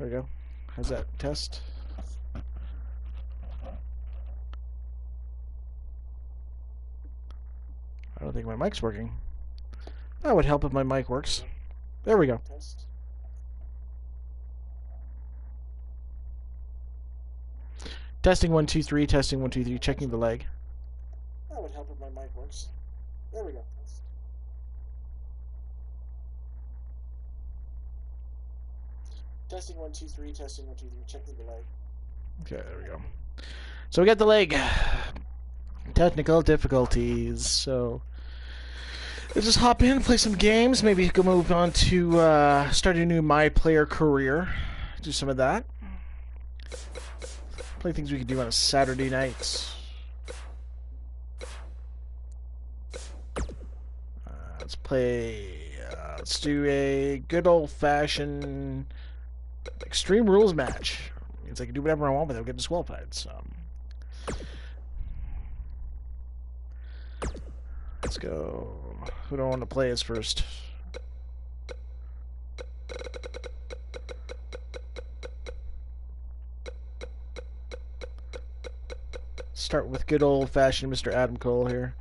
There we go. How's that test? I don't think my mic's working. That would help if my mic works. There we go. Testing 1 2 3. Testing 1 2 3. Checking the leg. That would help if my mic works. There we go. Testing 1 2 3. Testing 1 2 3. Checking the leg. Okay, there we go. So we got the leg. Technical difficulties. So let's just hop in, play some games. Maybe go move on to start a new My Player career. Do some of that. Play things we could do on a Saturday night. Let's play. Let's do a good old-fashioned Extreme Rules match. It means I can do whatever I want without getting disqualified. So let's go. Who do I want to play as first? Start with good old-fashioned Mr. Adam Cole here.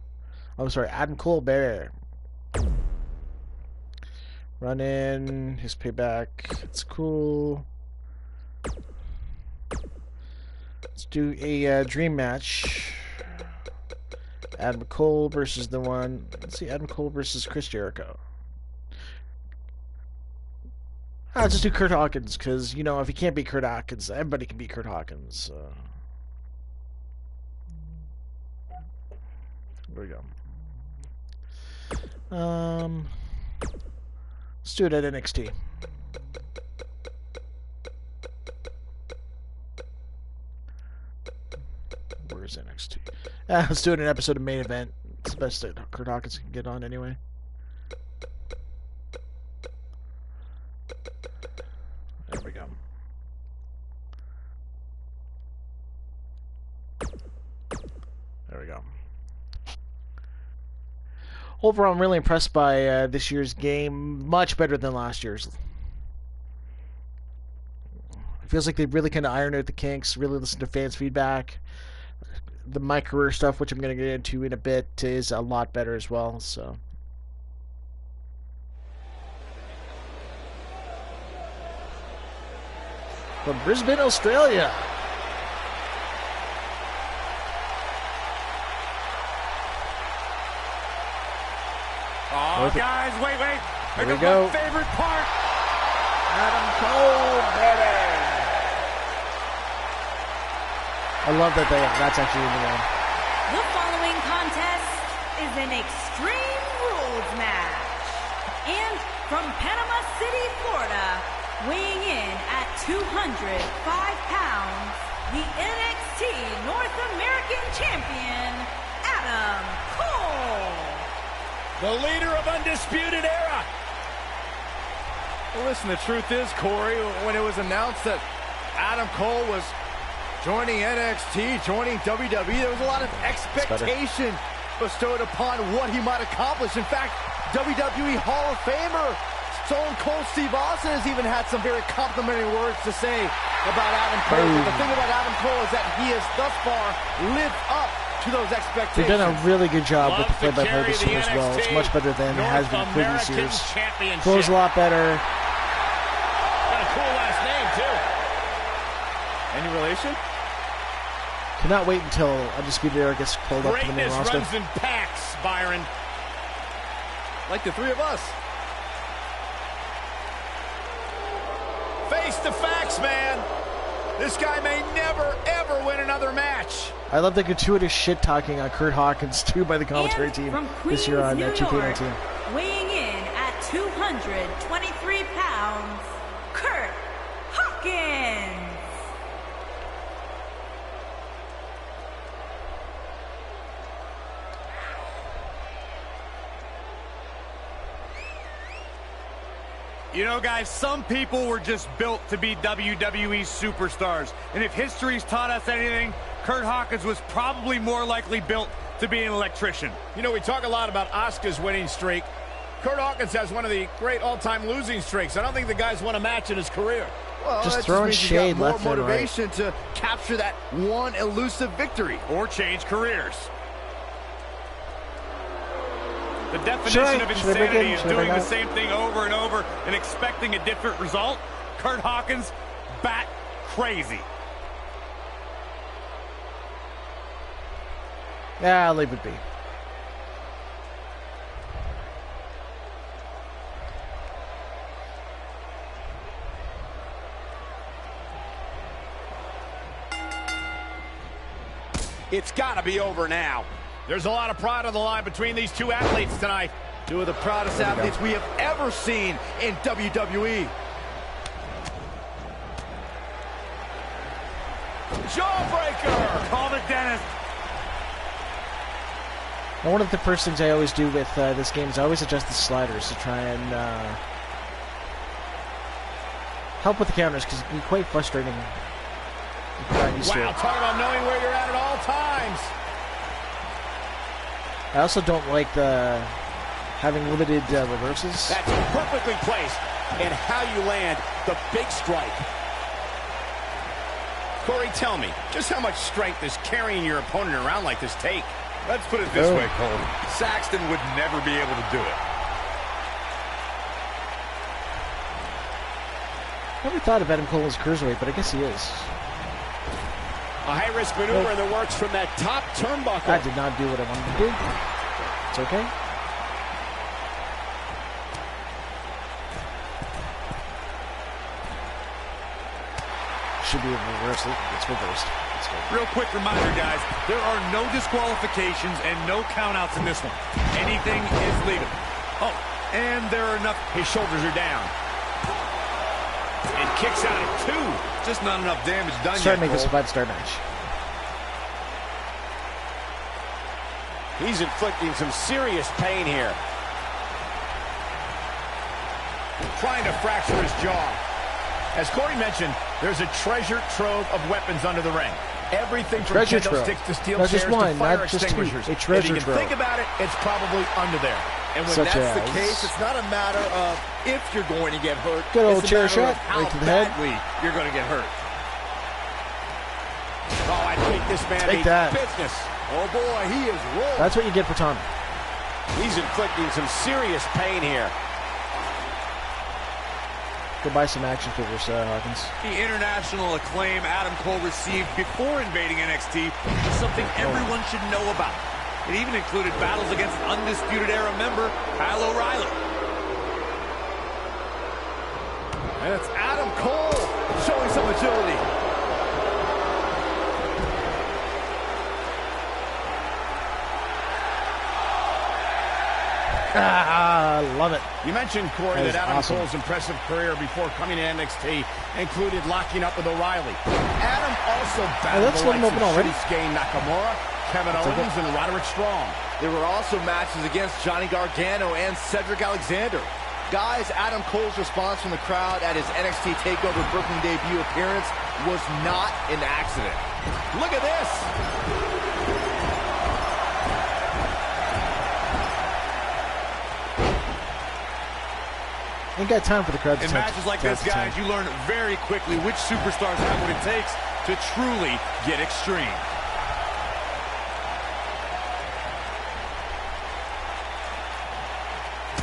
Oh, sorry, Adam Cole Bear. Run in, his payback. It's cool. Let's do a dream match. Adam Cole versus the one. Let's see, Adam Cole versus Chris Jericho. I'll just do Kurt Hawkins because, you know, if he can't beat Kurt Hawkins, everybody can beat Kurt Hawkins. There we go. Let's do it at NXT. Where's NXT? Let's do it in an episode of Main Event. It's the best that Kurt Hawkins can get on anyway. There we go. There we go. Overall, I'm really impressed by this year's game. Much better than last year's. It feels like they've really kind of ironed out the kinks, really listened to fans' feedback. The My Career stuff, which I'm going to get into in a bit, is a lot better as well. So, from Brisbane, Australia. Oh, guys, wait. Here we go. My favorite part. Adam Cole, baby. I love that that's actually in the game. The following contest is an Extreme Rules match. And from Panama City, Florida, weighing in at 205 pounds, the NXT North American Champion, Adam Cole. The leader of Undisputed Era. Well, listen, the truth is, Corey, when it was announced that Adam Cole was joining NXT, joining WWE, there was a lot of expectation bestowed upon what he might accomplish. In fact, WWE Hall of Famer Stone Cold Steve Austin has even had some very complimentary words to say about Adam Cole. But the thing about Adam Cole is that he has thus far lived up to those expectations. They've done a really good job with the play-by-play this year as well. It's much better than it has been in previous years. Cole's a lot better. Got a cool last name, too. Any relation? Cannot wait until Undisputed Era gets pulled up to the main roster. Greatness runs in packs, Byron. Like the three of us. Face the facts, man. This guy may never, ever win another match. I love the gratuitous shit-talking on Kurt Hawkins, too, by the commentary team this year on 2K19. Weighing in at 223 pounds, Kurt Hawkins. You know, guys, some people were just built to be WWE superstars. And if history's taught us anything, Kurt Hawkins was probably more likely built to be an electrician. You know, we talk a lot about Asuka's winning streak. Kurt Hawkins has one of the great all-time losing streaks. I don't think the guy's won a match in his career. Well, just that throwing means you shade got more left and right. motivation to capture that one elusive victory. Or change careers. The definition of insanity is doing the same thing over and over and expecting a different result. Curt Hawkins, bat crazy. Yeah, I'll leave it be. It's got to be over now. There's a lot of pride on the line between these two athletes tonight. Two of the proudest athletes we have ever seen in WWE. Jawbreaker! Call it, Dennis. Now, one of the first things I always do with this game is I always adjust the sliders to try and help with the counters, because it can be quite frustrating. Wow, talk about knowing where you're at all times. I also don't like the having limited reverses. That's perfectly placed, and how you land the big strike. Corey, tell me, just how much strength does carrying your opponent around like this take? Let's put it this way, Cole. Saxton would never be able to do it. I never thought of Adam Cole as cruiserweight, but I guess he is. A high-risk maneuver in the works from that top turnbuckle. I did not do what I wanted to do. It's okay. Should be reversed. It's reversed. It's good. Real quick reminder, guys, there are no disqualifications and no countouts in this one. Anything is legal. Oh, and there are enough. His shoulders are down. And kicks out at 2. Just not enough damage done yet. Try to make this a 5-star match. He's inflicting some serious pain here. Trying to fracture his jaw. As Corey mentioned, there's a treasure trove of weapons under the ring. Everything from kendo sticks to steel chairs to fire extinguishers. A treasure if you can trove. think about it, it's probably under there. And when Such that's as the case, it's not a matter of if you're going to get hurt. Good old it's a chair matter shot of how right to the head. badly you're going to get hurt. Oh, I think this man Take means that. business. Oh boy, he is rolling. That's what you get for Tommy. He's inflicting some serious pain here. Go buy some action figures, Hawkins. The international acclaim Adam Cole received before invading NXT is something everyone should know about. It even included battles against Undisputed Era member Kyle O'Reilly. And it's Adam Cole showing some agility. Ah, love it. You mentioned, Corey, that Adam Cole's impressive career before coming to NXT included locking up with O'Reilly. Adam also battled the likes of Shinsuke Nakamura, Kevin Owens, and Roderick Strong. There were also matches against Johnny Gargano and Cedric Alexander. Guys, Adam Cole's response from the crowd at his NXT TakeOver Brooklyn debut appearance was not an accident. Look at this! Ain't got time for the crowd to In matches like this, guys, you learn very quickly which superstars have what it takes to truly get extreme.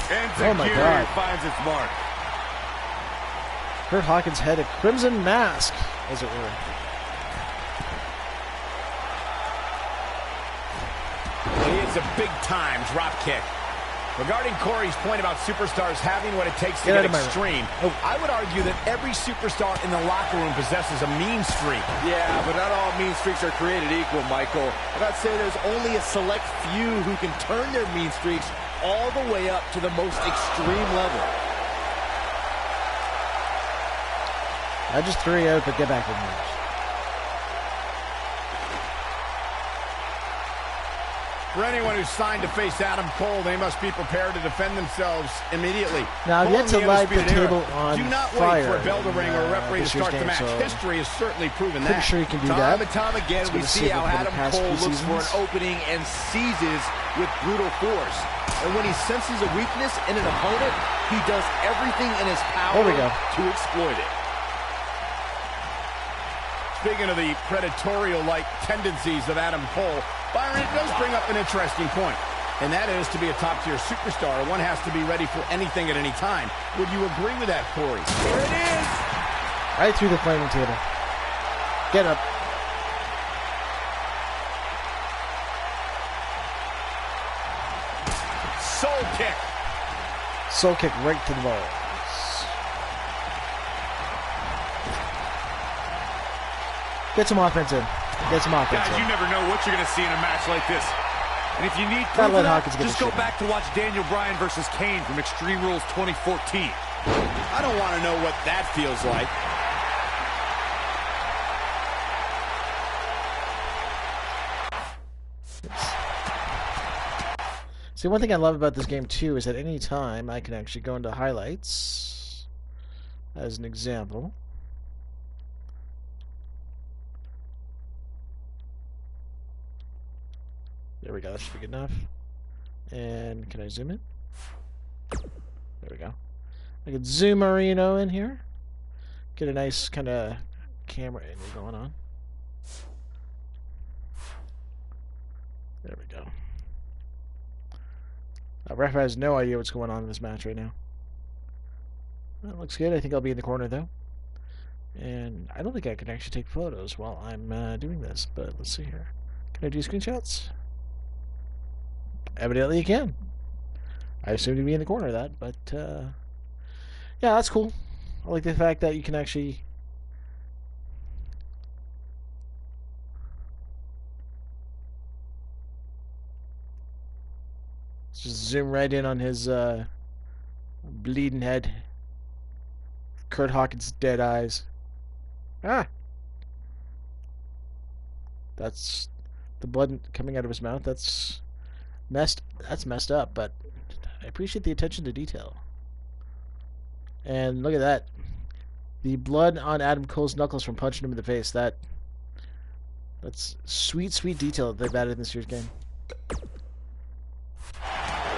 And Takiri finds its mark. Curt Hawkins had a crimson mask, as it were. He hits a big-time drop kick. Regarding Corey's point about superstars having what it takes to get extreme, I would argue that every superstar in the locker room possesses a mean streak. Yeah, but not all mean streaks are created equal, Michael. And I'd say there's only a select few who can turn their mean streaks all the way up to the most extreme level. I just threw you out, but get back in there. For anyone who's signed to face Adam Cole, they must be prepared to defend themselves immediately. Now, I've yet to light the table on Do not fire. wait for a bell to ring or a referee to start the match. So History has certainly proven that. pretty sure you can do Time that. and time again, we see how Adam Cole looks for an opening and seizes with brutal force. And when he senses a weakness in an opponent, he does everything in his power to exploit it. speaking of the predatorial-like tendencies of Adam Cole, Byron, it does bring up an interesting point. And that is, to be a top-tier superstar, one has to be ready for anything at any time. Would you agree with that, Corey? Here it is! Right through the flaming table. Get up. Soul kick. Soul kick right to the balls. Get some offense in. Get some offense Guys, in. you never know what you're going to see in a match like this. And if you need Gotta proof let of that, Hawkins get just the go shit back to watch Daniel Bryan versus Kane from Extreme Rules 2014. I don't want to know what that feels like. See, one thing I love about this game, too, is at any time I can actually go into highlights, as an example. There we go, that should be good enough. And can I zoom in? There we go. I can zoom Marino in here. Get a nice kind of camera angle going on. There we go. Ref has no idea what's going on in this match right now. That looks good. I think I'll be in the corner, though. And I don't think I can actually take photos while I'm doing this, but let's see here. Can I do screenshots? Evidently you can. I assumed to be in the corner of that, but yeah, that's cool. I like the fact that you can actually just zoom right in on his bleeding head. Kurt Hawkins' dead eyes. Ah! That's the blood coming out of his mouth. That's messed up, but I appreciate the attention to detail. And look at that. The blood on Adam Cole's knuckles from punching him in the face. That's sweet, sweet detail that they've added in this year's game.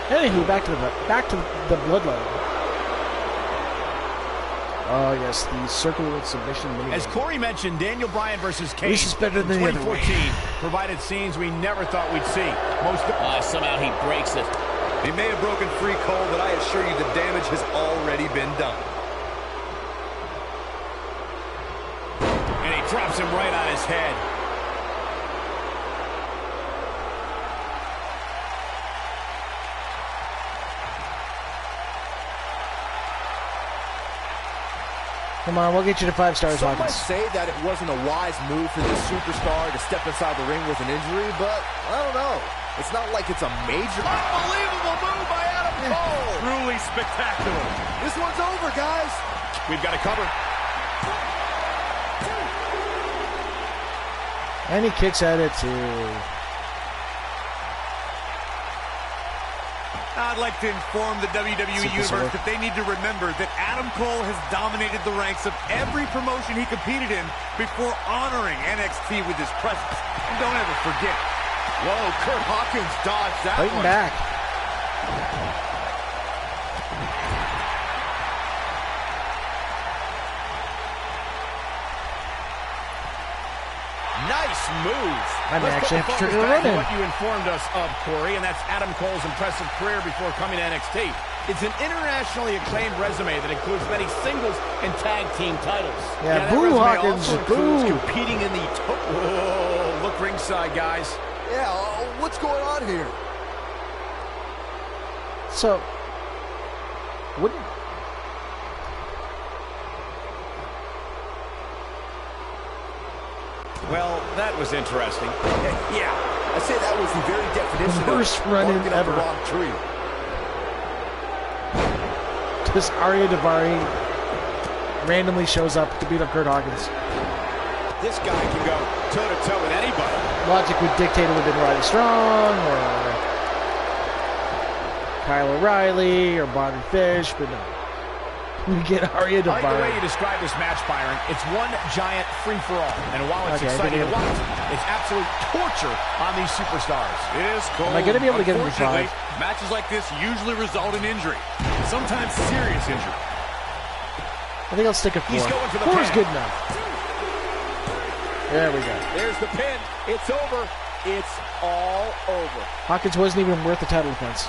Anywho, back to the bloodline. Oh yes, the circle submission mini. As Corey mentioned, Daniel Bryan versus Kane. This is better than the other way. 2014 provided scenes we never thought we'd see. Somehow he breaks it. He may have broken free, Cole, but I assure you the damage has already been done. And he drops him right on his head. Come on, we'll get you to 5 stars, Some might Hawkins. say that it wasn't a wise move for this superstar to step inside the ring with an injury, but I don't know. It's not like it's a major... Unbelievable move by Adam Cole. Truly spectacular. This one's over, guys. We've got to cover. And he kicks at it too. I'd like to inform the WWE Universe that they need to remember that Adam Cole has dominated the ranks of every promotion he competed in before honoring NXT with his presence. And don't ever forget. Whoa, Kurt Hawkins dodged that Fighting one. back. Nice move. I may Let's actually put have to the trigger focus back a run-in. on what you informed us of, Corey, and that's Adam Cole's impressive career before coming to NXT. It's an internationally acclaimed resume that includes many singles and tag team titles. Yeah, that boo, resume Hawkins, also includes boo. competing in the... Whoa, look ringside, guys. Yeah, what's going on here? So, wouldn't... Well, that was interesting. Yeah, I say that was the very definition Worst of run-in barking up ever. the wrong tree. This Arya Davari randomly shows up to beat up Kurt Hawkins. This guy can go toe-to-toe with anybody. Logic would dictate it would have been Roddy Strong or Kyle O'Reilly or Bobby Fish, but no. We get Arya I like the way Davari. you describe this match, Byron. It's one giant free-for-all. And while it's Okay, exciting to good. watch, it's absolute torture on these superstars. It is cold. Am I gonna be able to get him to Unfortunately, 5? matches like this usually result in injury. Sometimes serious injury. I think I'll stick a 4. He's going for the 4 is pin. good enough. There we go. There's the pin. It's over. It's all over. Hawkins wasn't even worth the title defense.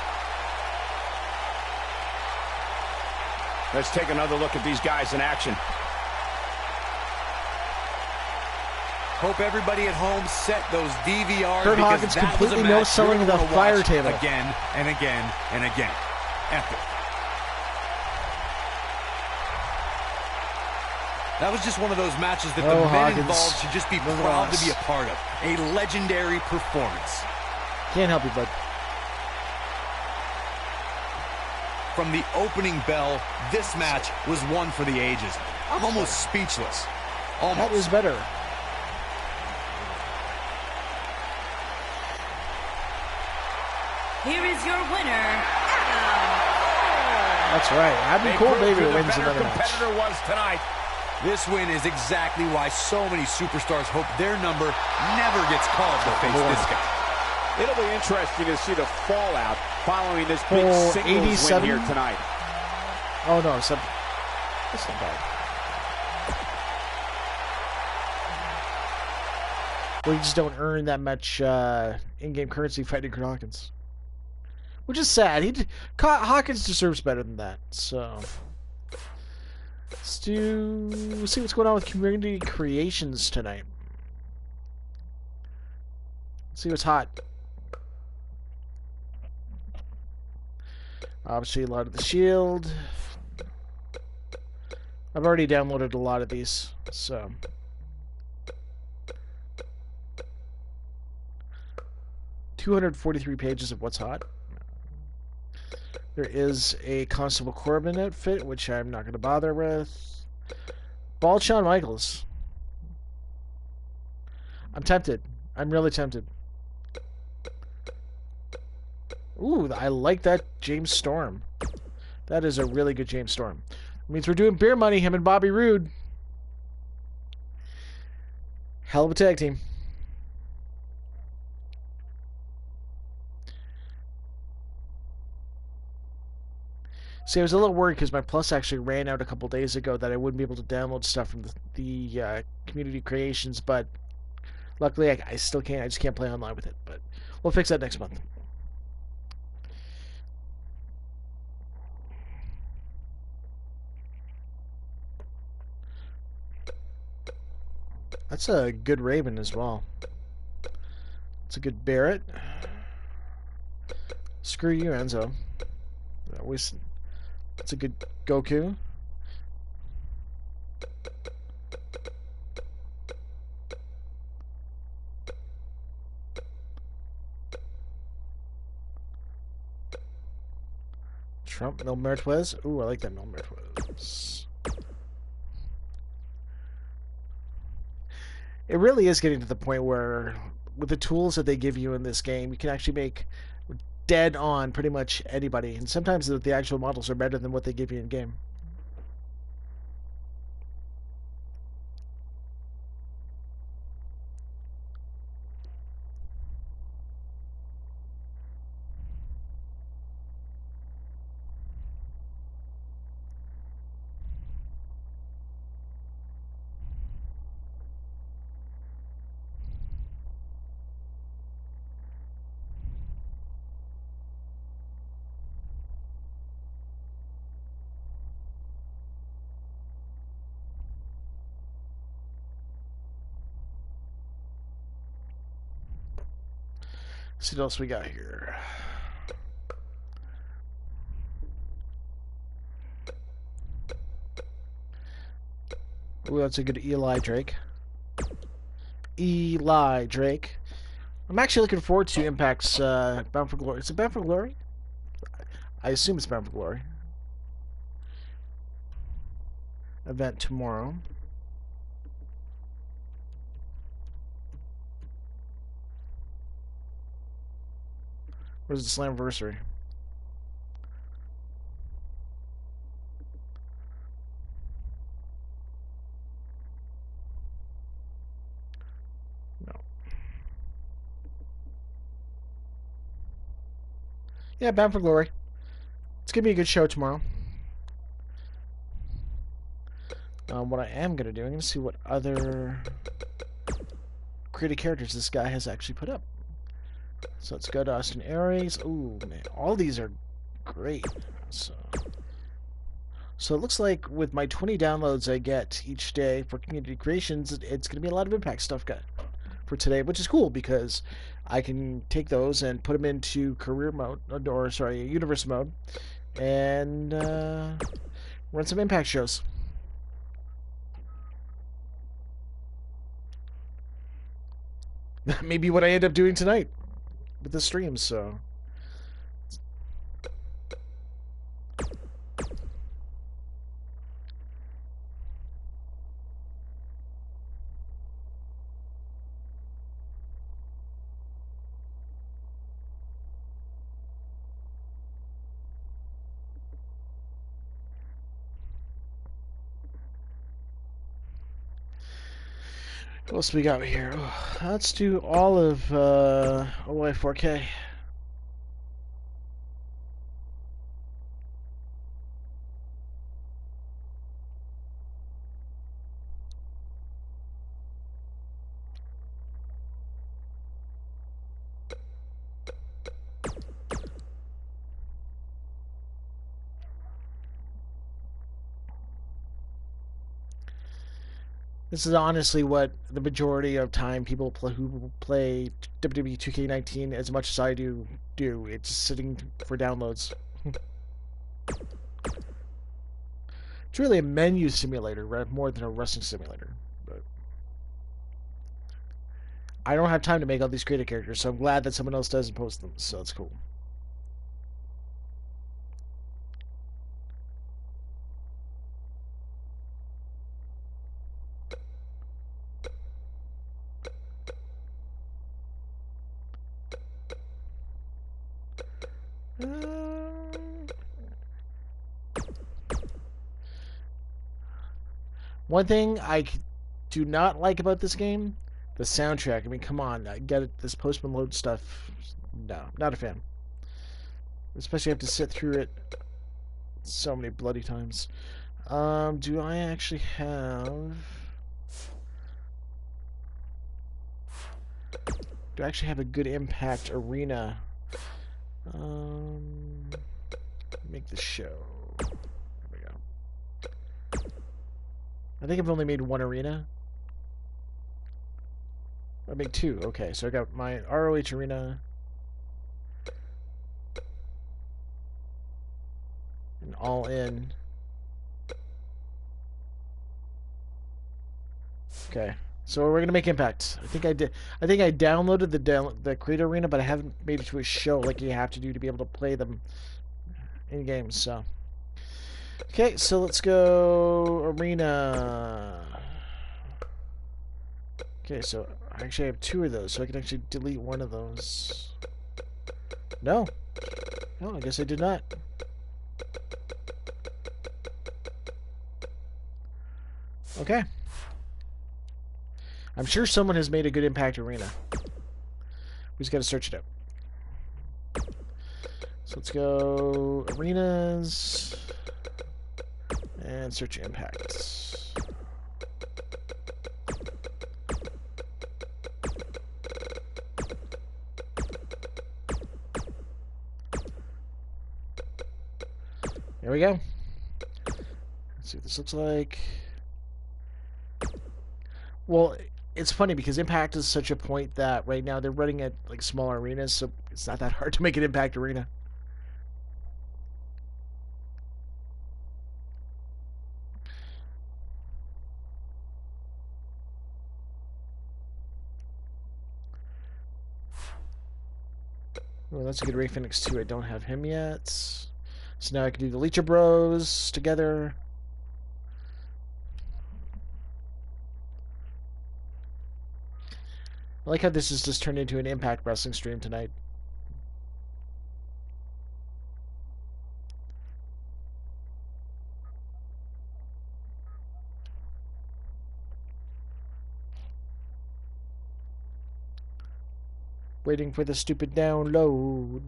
Let's take another look at these guys in action. Hope everybody at home set those DVRs. Kurt Hawkins completely no-selling the fire table. Again and again and again. Epic. That was just one of those matches that the men involved should just be proud to be a part of. A legendary performance. Can't help you, bud. From the opening bell, this match was one for the ages. I'm almost speechless. Almost. That was better. Here is your winner, Adam. That's right. That'd be cool, baby, wins another match. Competitor was tonight. This win is exactly why so many superstars hope their number never gets called to face this guy. It'll be interesting to see the fallout following this big singles win here tonight. Oh, no. That's not bad. Well, you just don't earn that much in-game currency fighting Kurt Hawkins. Which is sad. Hawkins deserves better than that. So, let's see what's going on with community creations tonight. Let's see what's hot. Obviously, a lot of the Shield. I've already downloaded a lot of these, so. $243 pages of what's hot. There is a Constable Corbin outfit, which I'm not going to bother with. Bald Shawn Michaels. I'm tempted. I'm really tempted. Ooh, I like that James Storm. That is a really good James Storm. It means we're doing beer money, him and Bobby Roode. Hell of a tag team. See, I was a little worried because my Plus actually ran out a couple days ago that I wouldn't be able to download stuff from the community creations, but luckily I still can't. I just can't play online with it, but we'll fix that next month. That's a good Raven as well. It's a good Barrett. Screw you, Enzo. That's a good Goku. Trump, Mil Mertwez. Ooh, I like that Mil Mertwez. It really is getting to the point where, with the tools that they give you in this game, you can actually make dead on pretty much anybody. And sometimes the actual models are better than what they give you in game. Let's see what else we got here. Ooh, that's a good Eli Drake. Eli Drake. I'm actually looking forward to Impact's Bound for Glory. Is it Bound for Glory? I assume it's Bound for Glory. Event tomorrow. Where's the Slamversary? No. Yeah, Bound for Glory. It's gonna be a good show tomorrow. What I am gonna do, I'm gonna see what other creative characters this guy has actually put up. So let's go to Austin Aries. Ooh, man. All these are great. So it looks like with my 20 downloads I get each day for community creations, it's going to be a lot of Impact stuff for today, which is cool because I can take those and put them into career mode, or sorry, universe mode, and run some Impact shows. That may be what I end up doing tonight with the streams, so... What else we got here? Oh, let's do all of OY4K. This is honestly what the majority of time people who play WWE2K19 as much as I do. It's sitting for downloads. It's really a menu simulator, right? More than a wrestling simulator. But I don't have time to make all these creative characters, so I'm glad that someone else does and post them. So it's cool. One thing I do not like about this game, the soundtrack. I mean, come on, I get it. This Post Malone stuff, no, not a fan. Especially have to sit through it so many bloody times. Do I actually have... Do I actually have a good Impact arena? Make the show. There we go. I think I've only made one arena. I made two. Okay, so I got my ROH arena. And all in. Okay. So we're gonna make Impact. I think I did. I think I downloaded the Creator Arena, but I haven't made it to a show like you have to do to be able to play them in games. So, okay, so let's go Arena. Okay, so I actually have two of those, so I can actually delete one of those. No, I guess I did not. Okay. I'm sure someone has made a good Impact Arena. We just gotta search it out. So let's go Arenas and search Impact. There we go. Let's see what this looks like. Well, it's funny because Impact is such a point that right now they're running at like smaller arenas, so it's not that hard to make an Impact arena. Well, that's a good Ray Phoenix too. I don't have him yet. So now I can do the Leecher Bros together. I like how this has just turned into an Impact Wrestling stream tonight. Waiting for the stupid download.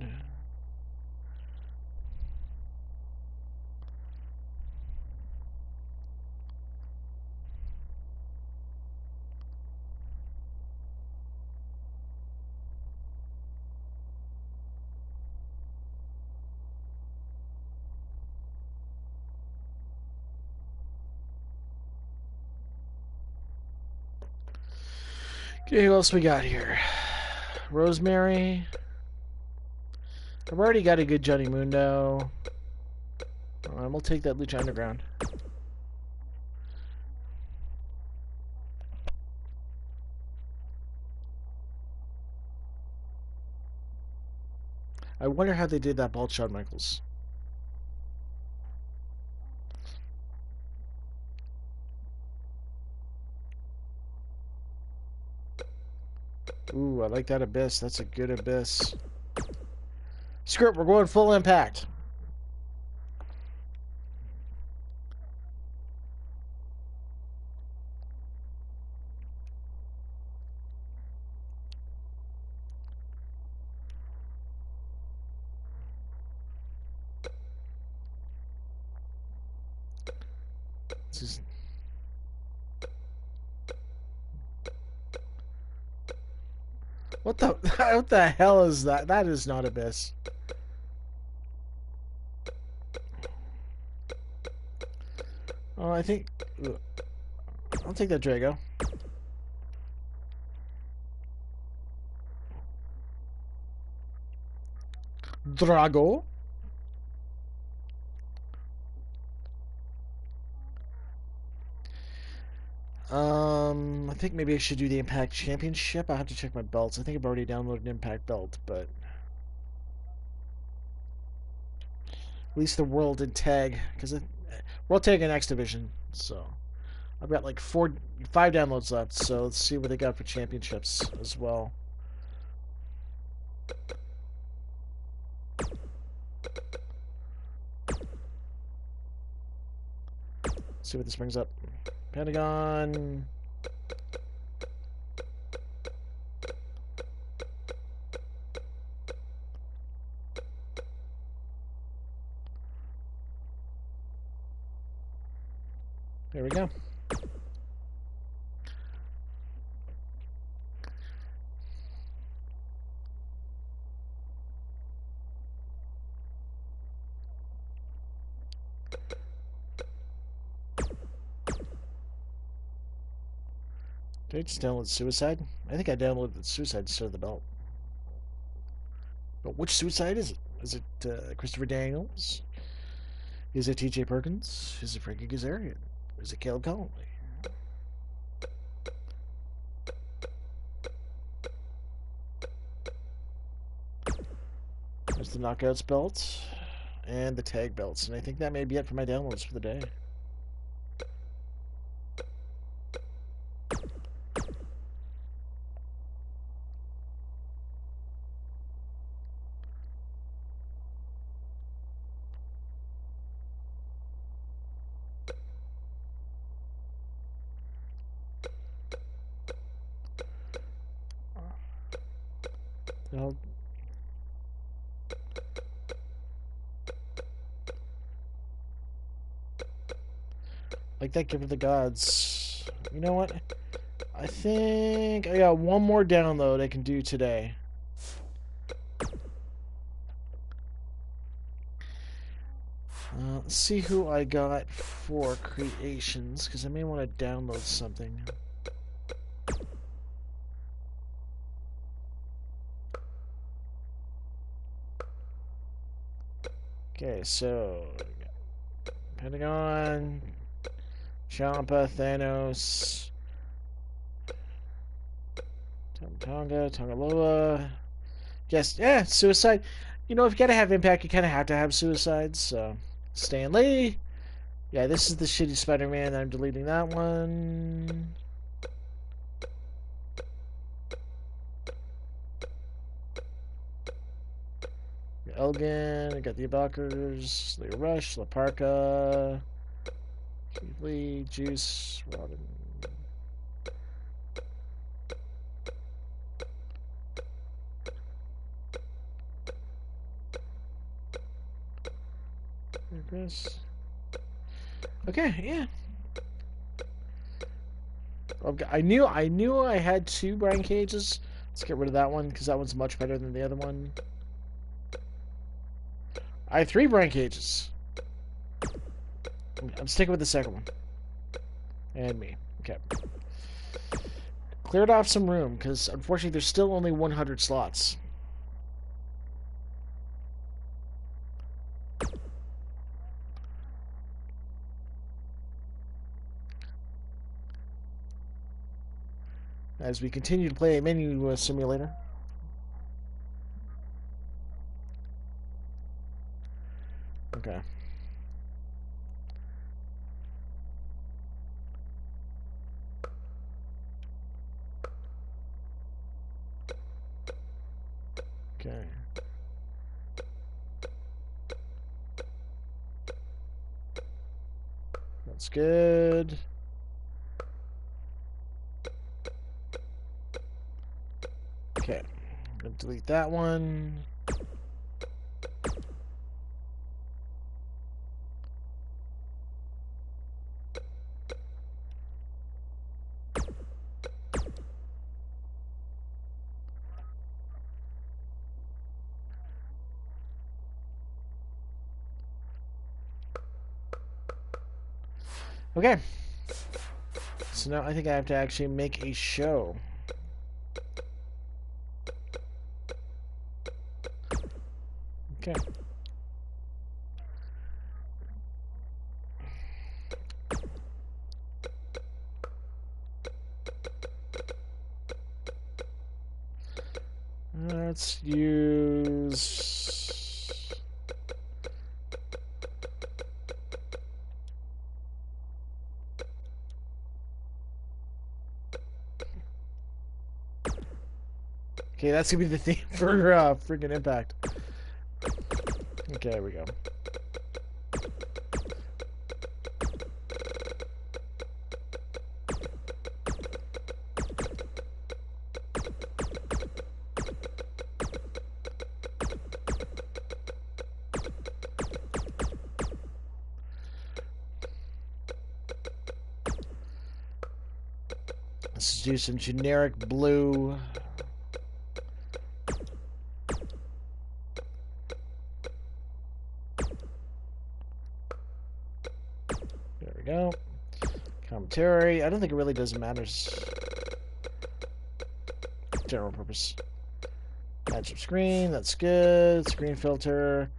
Okay, who else we got here? Rosemary. I've already got a good Johnny Mundo. We'll take that Lucha Underground. I wonder how they did that bald Shawn Michaels. Ooh, I like that Abyss. That's a good Abyss. Screw it, we're going full Impact. This is... What the hell is that? That is not Abyss. Oh, I think... I'll take that Drago. Drago. I think maybe I should do the Impact Championship. I'll have to check my belts. I think I've already downloaded an Impact belt, but... At least the World and Tag, because World Tag and X Division, so... I've got like 5 downloads left, so let's see what they got for championships as well. Let's see what this brings up. Pentagon... There we go. Did I just download Suicide? I think I downloaded the Suicide instead of the belt. But which Suicide is it? Is it Christopher Daniels? Is it TJ Perkins? Is it Frankie Kazarian? Is it Caleb Conley? There's the Knockouts belt and the Tag belts, and I think that may be it for my downloads for the day. Well, like that Gift of the Gods. You know what? I think I got one more download I can do today. Let's see who I got for creations, because I may want to download something. Okay, so Pentagon, Ciampa, Thanos, Tongaloa. Yes, yeah, Suicide. You know, if you gotta have Impact, you kind of have to have Suicide. So, Stan Lee. Yeah, this is the shitty Spider-Man. I'm deleting that one. Elgin, I got the Abakers, Leo Rush, La Parka, Keith Lee, Juice, Rodden. Okay, yeah. I knew I had 2 Brian Cages. Let's get rid of that one because that one's much better than the other one. I have 3 Brian Cages. I'm sticking with the second one. And me. Okay. Cleared off some room, because unfortunately there's still only 100 slots. As we continue to play a menu simulator. Okay. Okay. That's good. Okay. I'm going to delete that one. Okay. So now I think I have to actually make a show. Okay. Let's use... Okay, that's gonna be the theme for freaking Impact. Okay, there we go. Let's do some generic blue. There we go. Commentary. I don't think it really does matter. General purpose. Matchup screen. That's good. Screen filter.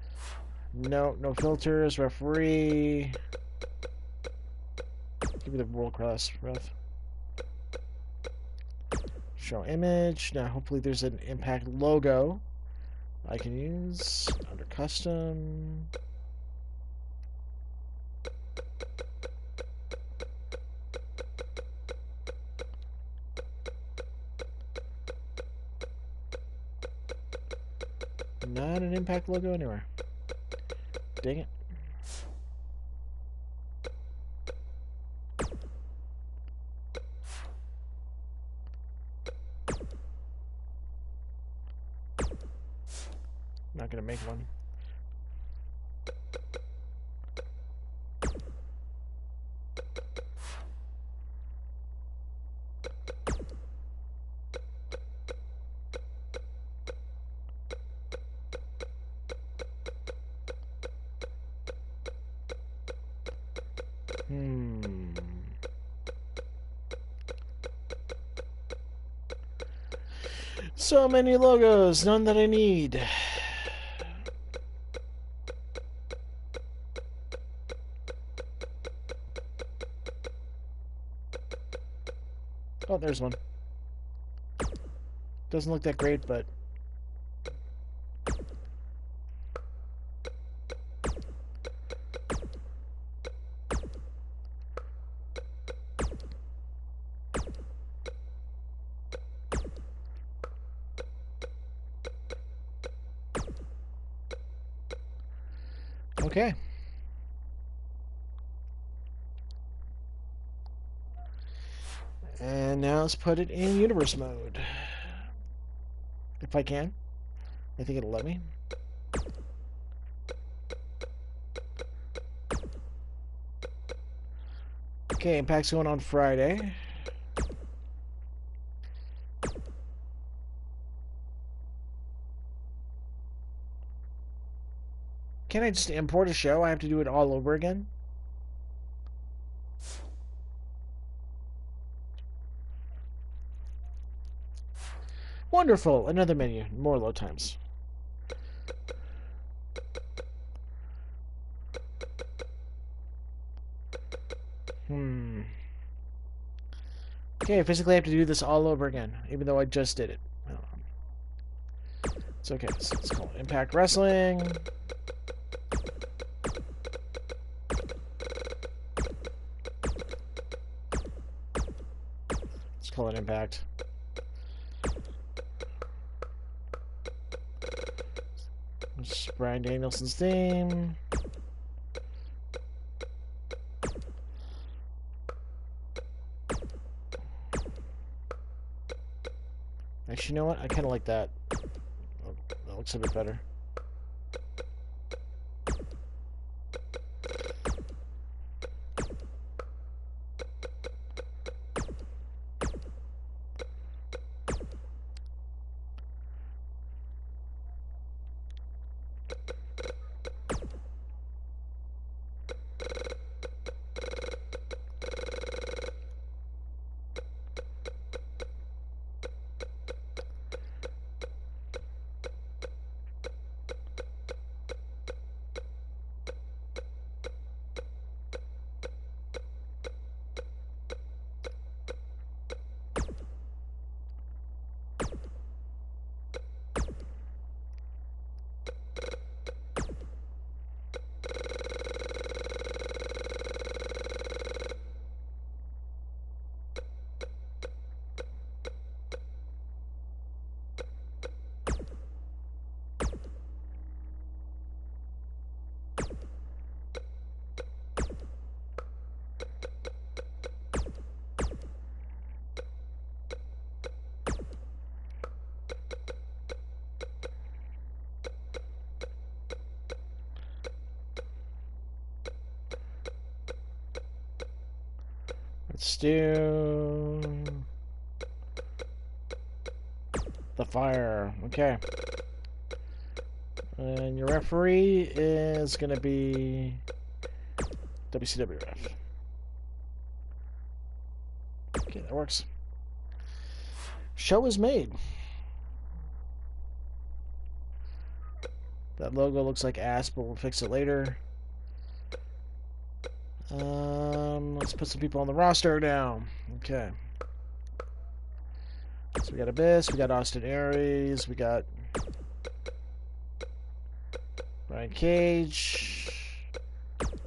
No filters. Referee. Give me the world class ref. Show image. Now, hopefully, there's an Impact logo I can use under custom. Not an Impact logo anywhere. Dang it. Not gonna make one. So many logos, none that I need. Oh, there's one. Doesn't look that great, but... Okay. And now let's put it in universe mode. If I can. I think it'll let me. Okay, Impact's going on Friday. Can I just import a show? I have to do it all over again? Wonderful. Another menu. More load times. Okay, physically I have to do this all over again, even though I just did it. It's okay. So let's call it Impact Wrestling. Let's call it Impact. This is Bryan Danielson's theme. Actually, you know what? I kind of like that. Oh, that looks a bit better. Let's do the fire. Okay. And your referee is going to be WCWF. Okay, that works. Show is made. That logo looks like ass, but we'll fix it later. Let's put some people on the roster now. Okay. So we got Abyss, we got Austin Aries, we got Brian Cage,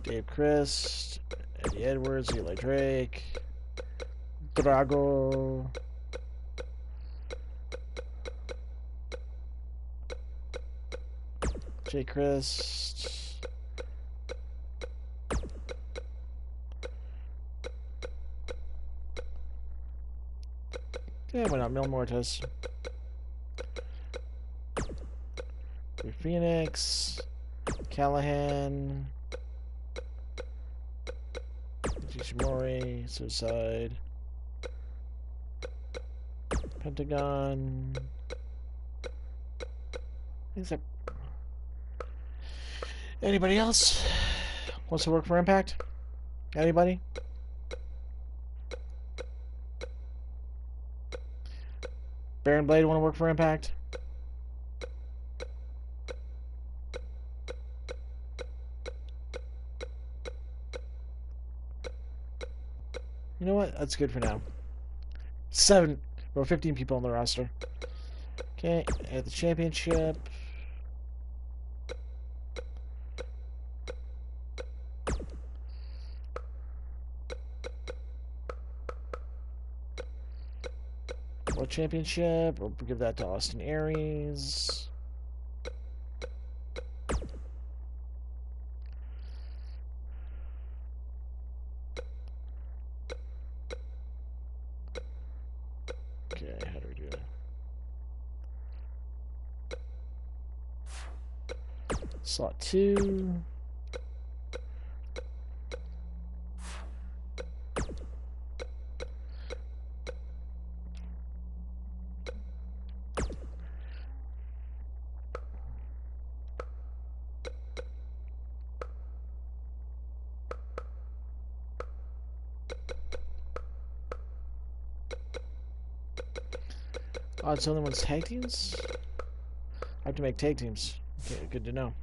Dave Christ, Eddie Edwards, Eli Drake, Drago, Jay Christ. Yeah, why not? Mil Mortis. Phoenix. Callahan. Ishimori. Suicide. Pentagon. Except. Anybody else wants to work for Impact? Anybody? Baron Blade want to work for Impact? You know what? That's good for now. 15 people on the roster. Okay, at the championship. World Championship. We'll give that to Austin Aries. Okay, how do we do that? Slot 2. Oh, it's the only one's tag teams? I have to make tag teams. Okay, good to know.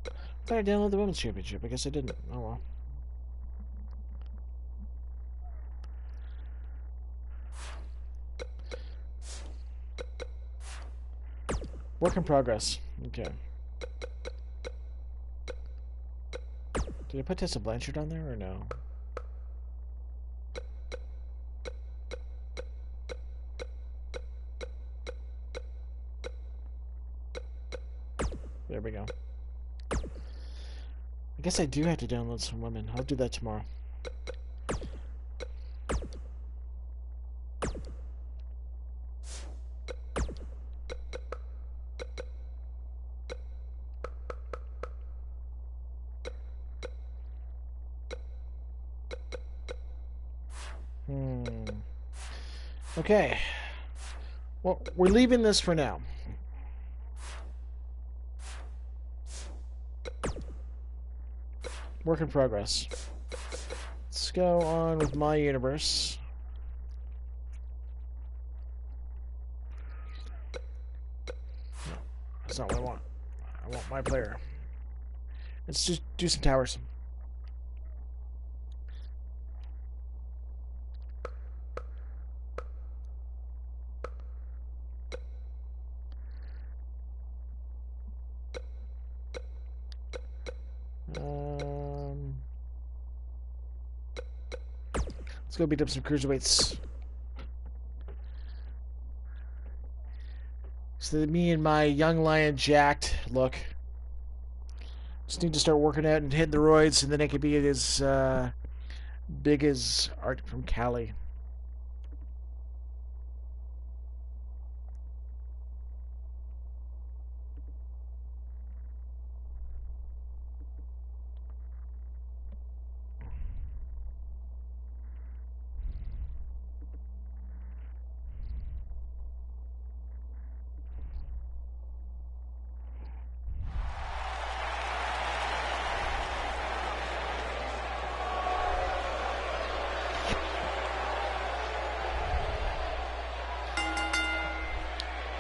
I thought I downloaded the Women's Championship. I guess I didn't. Oh well. Work in progress. Okay. Did I put Tessa Blanchard on there or no? There we go. I guess I do have to download some women. I'll do that tomorrow. Okay. Well, we're leaving this for now. Work in progress. Let's go on with my universe. No, that's not what I want. I want my player. Let's just do some towers. Let's go beat up some cruiserweights. So that me and my young lion jacked look. Just need to start working out and hitting the roids, and then I could be as big as Art from Cali.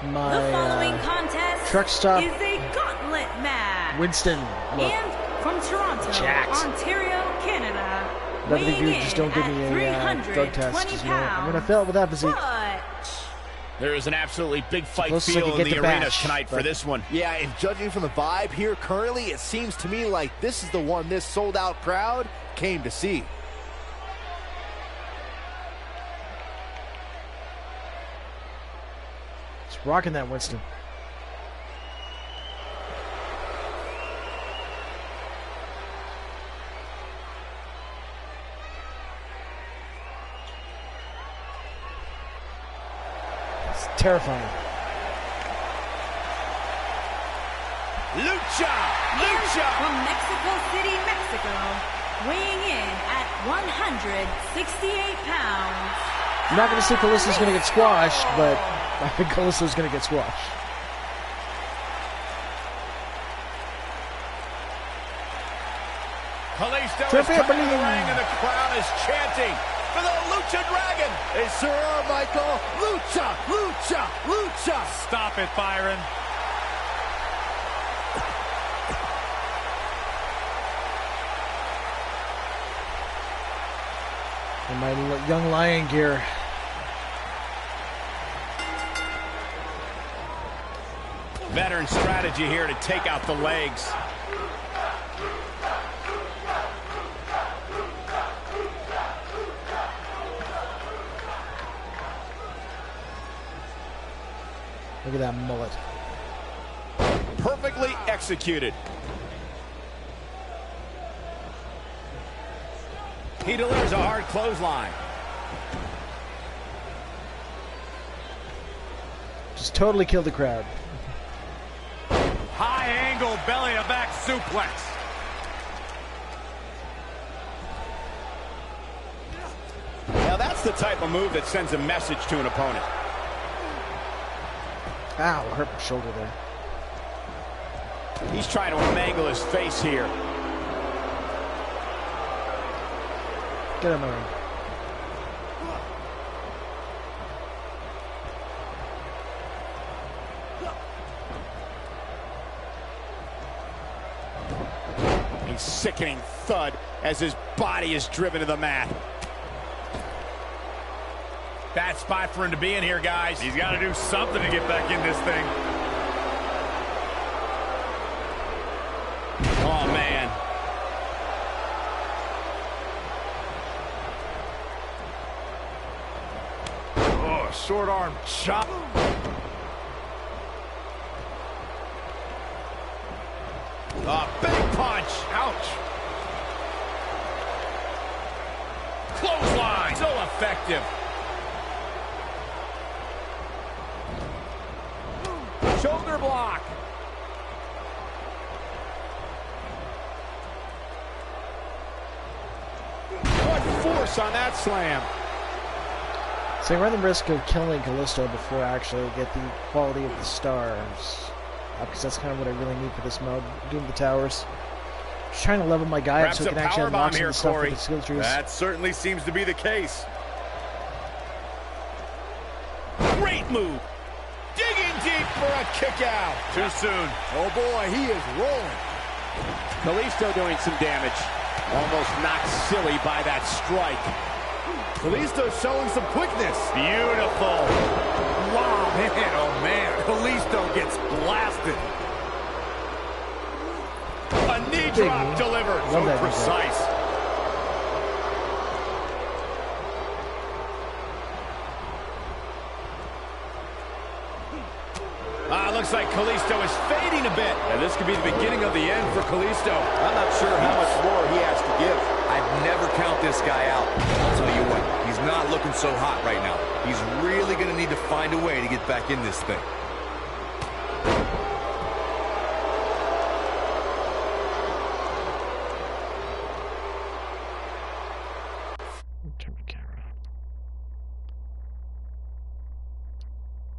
My the following contest truck stop is a gauntlet match. Winston. Look. And from Toronto, Jacked. Ontario, Canada. But if you just don't give me a drug test, you know, I'm gonna fail with that physique. There is an absolutely big fight Closest I feel could in get the to arena Bash, tonight for this one. Yeah, and judging from the vibe here currently, it seems to me like this is the one this sold-out crowd came to see. It's rocking that Winston. It's terrifying. Lucha! From Mexico City, Mexico, weighing in at 168 pounds. I'm not going to say Callista's going to get squashed, but I think Callista's going to get squashed. Kalisto is coming to the ring and the crowd is chanting for the Lucha Dragon. They sure are, Michael. Lucha! Lucha! Lucha! Stop it, Byron. And my young lion gear. Veteran strategy here to take out the legs. Look at that mullet. Perfectly executed. He delivers a hard clothesline. Just totally killed the crowd. High angle belly to back suplex. Now that's the type of move that sends a message to an opponent. Ow, I hurt my shoulder there. He's trying to mangle his face here. Get in the ring. A sickening thud as his body is driven to the mat. Bad spot for him to be in here, guys. He's got to do something to get back in this thing. Oh, man. Oh, short arm chop. Big punch. Ouch. Clothesline. So effective. Shoulder block. What force on that slam. So I run the risk of killing Kalisto before I actually get the quality of the stars. Because that's kind of what I really need for this mode. Doing the towers. Just trying to level my guy up so he can actually unlock some of the stuff with the skill trees. That certainly seems to be the case. Great move. Digging deep for a kick out. Too soon. Oh boy, he is rolling. Kalisto doing some damage. Almost knocked silly by that strike. Kalisto showing some quickness. Beautiful. Wow, man, oh man. Kalisto gets blasted. A knee drop delivered. Love that So precise. Looks like Kalisto is fading a bit. And this could be the beginning of the end for Kalisto. I'm not sure how much more he has to give. I'd never count this guy out. I'll tell you what, he's not looking so hot right now. He's really going to need to find a way to get back in this thing.